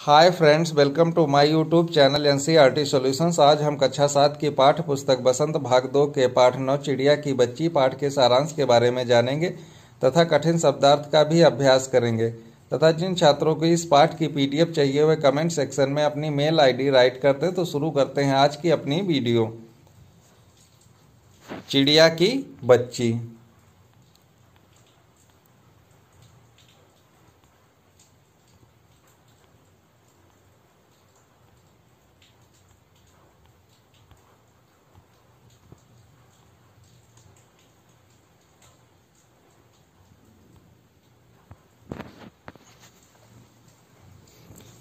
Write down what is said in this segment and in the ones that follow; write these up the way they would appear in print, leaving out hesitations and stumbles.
Hi friends, welcome to my YouTube channel NCERT solutions. आज हम कक्षा 7 की पाठ्य पुस्तक बसंत भाग 2 के पाठ 9 चिड़िया की बच्ची पाठ के सारांश के बारे में जानेंगे तथा कठिन शब्दार्थ का भी अभ्यास करेंगे। तथा जिन छात्रों को इस पाठ की पीडीएफ चाहिए वे कमेंट सेक्शन में अपनी मेल आईडी राइट करते। तो शुरू करते हैं आज की अपनी वीडियो। चिड़िया की बच्ची।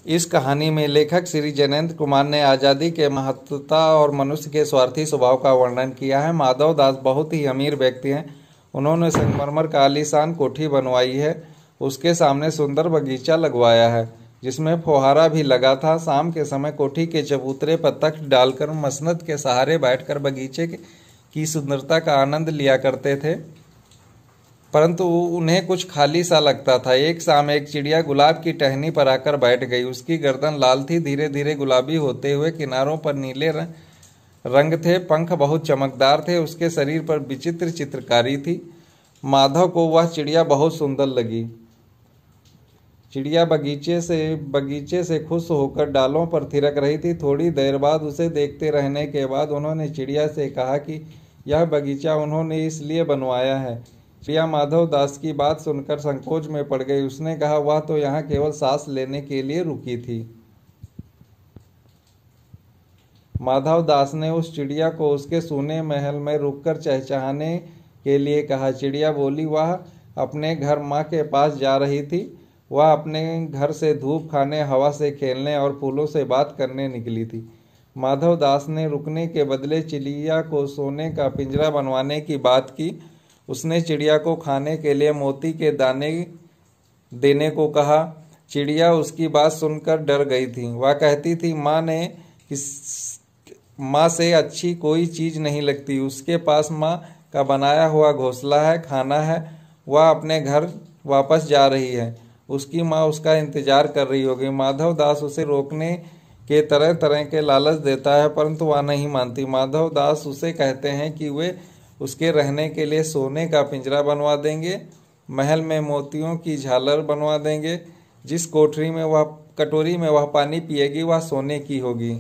इस कहानी में लेखक श्री जयनेंद्र कुमार ने आज़ादी के महत्वता और मनुष्य के स्वार्थी स्वभाव का वर्णन किया है। माधव दास बहुत ही अमीर व्यक्ति हैं। उन्होंने संगमरमर का आलीशान कोठी बनवाई है। उसके सामने सुंदर बगीचा लगवाया है जिसमें फुहारा भी लगा था। शाम के समय कोठी के चबूतरे पर तख्त डालकर मसनद के सहारे बैठकर बगीचे की सुंदरता का आनंद लिया करते थे, परंतु उन्हें कुछ खाली सा लगता था। एक शाम एक चिड़िया गुलाब की टहनी पर आकर बैठ गई। उसकी गर्दन लाल थी, धीरे धीरे गुलाबी होते हुए किनारों पर नीले रंग थे। पंख बहुत चमकदार थे। उसके शरीर पर विचित्र चित्रकारी थी। माधव को वह चिड़िया बहुत सुंदर लगी। चिड़िया बगीचे से खुश होकर डालों पर थिरक रही थी। थोड़ी देर बाद उसे देखते रहने के बाद उन्होंने चिड़िया से कहा कि यह बगीचा उन्होंने इसलिए बनवाया है। चिड़िया माधव दास की बात सुनकर संकोच में पड़ गई। उसने कहा, वह तो यहाँ केवल सांस लेने के लिए रुकी थी। माधव दास ने उस चिड़िया को उसके सूने महल में रुककर चहचहाने के लिए कहा। चिड़िया बोली, वह अपने घर माँ के पास जा रही थी। वह अपने घर से धूप खाने, हवा से खेलने और फूलों से बात करने निकली थी। माधव दास ने रुकने के बदले चिड़िया को सोने का पिंजरा बनवाने की बात की। उसने चिड़िया को खाने के लिए मोती के दाने देने को कहा। चिड़िया उसकी बात सुनकर डर गई थी। वह कहती थी, माँ से अच्छी कोई चीज़ नहीं लगती। उसके पास माँ का बनाया हुआ घोंसला है, खाना है। वह अपने घर वापस जा रही है। उसकी माँ उसका इंतजार कर रही होगी। माधव दास उसे रोकने के तरह तरह के लालच देता है, परंतु वह नहीं मानती। माधव दास उसे कहते हैं कि वे उसके रहने के लिए सोने का पिंजरा बनवा देंगे, महल में मोतियों की झालर बनवा देंगे। जिस कटोरी में वह पानी पिएगी वह सोने की होगी।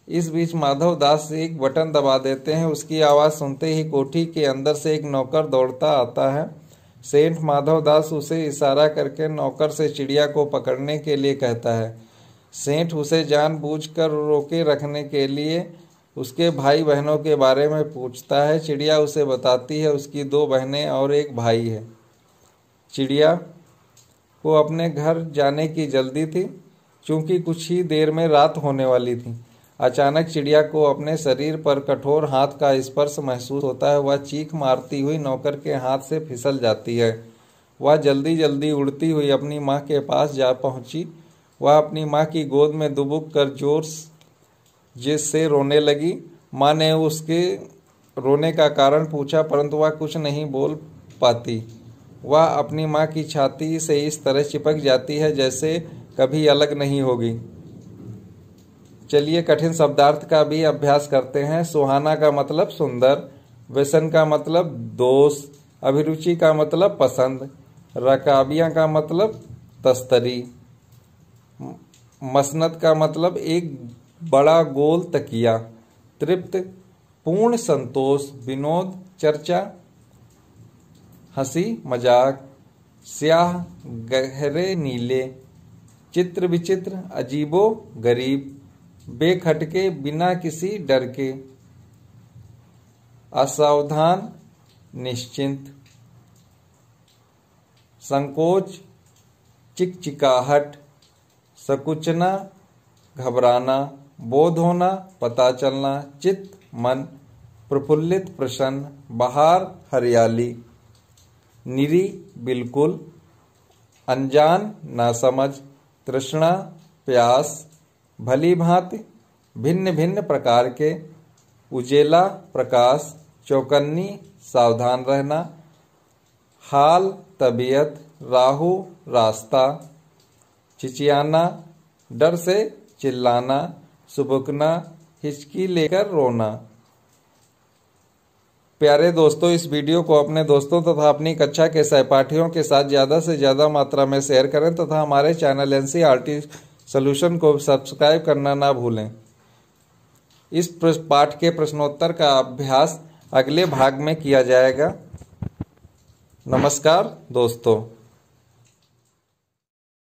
इस बीच माधव दास एक बटन दबा देते हैं। उसकी आवाज़ सुनते ही कोठी के अंदर से एक नौकर दौड़ता आता है। सेठ माधव दास उसे इशारा करके नौकर से चिड़िया को पकड़ने के लिए कहता है। सेठ उसे जानबूझकर रोके रखने के लिए उसके भाई बहनों के बारे में पूछता है। चिड़िया उसे बताती है उसकी 2 बहनें और एक भाई है। चिड़िया को अपने घर जाने की जल्दी थी, क्योंकि कुछ ही देर में रात होने वाली थी। अचानक चिड़िया को अपने शरीर पर कठोर हाथ का स्पर्श महसूस होता है। वह चीख मारती हुई नौकर के हाथ से फिसल जाती है। वह जल्दी जल्दी उड़ती हुई अपनी माँ के पास जा पहुँची। वह अपनी माँ की गोद में दुबक कर जोर से रोने लगी। माँ ने उसके रोने का कारण पूछा, परंतु वह कुछ नहीं बोल पाती। वह अपनी माँ की छाती से इस तरह चिपक जाती है जैसे कभी अलग नहीं होगी। चलिए कठिन शब्दार्थ का भी अभ्यास करते हैं। सुहाना का मतलब सुंदर, व्यसन का मतलब दोष, अभिरुचि का मतलब पसंद, रकाबियाँ का मतलब तस्तरी, मसनद का मतलब एक बड़ा गोल तकिया, तृप्त, पूर्ण संतोष, विनोद, चर्चा, हंसी मजाक, स्याह, गहरे नीले, चित्र विचित्र, अजीबो गरीब, बेखटके, बिना किसी डर के, असावधान, निश्चिंत, संकोच, चिकचिकाहट, सकुचना, घबराना, बोध होना, पता चलना, चित्त, मन, प्रफुल्लित, प्रसन्न, बहार, हरियाली, निरी, बिल्कुल, अनजान, नासमझ, तृष्णा, प्यास, भली भांति, भिन्न भिन्न प्रकार के, उजेला, प्रकाश, चौकन्नी, सावधान रहना, हाल, तबीयत, राहु, रास्ता, चिचियाना, डर से चिल्लाना, सुबकना, हिचकी लेकर रोना। प्यारे दोस्तों, इस वीडियो को अपने दोस्तों तथा अपनी कक्षा के सहपाठियों के साथ ज़्यादा से ज़्यादा मात्रा में शेयर करें तथा हमारे चैनल NCERT सॉल्यूशन को सब्सक्राइब करना ना भूलें। इस पाठ के प्रश्नोत्तर का अभ्यास अगले भाग में किया जाएगा। नमस्कार दोस्तों।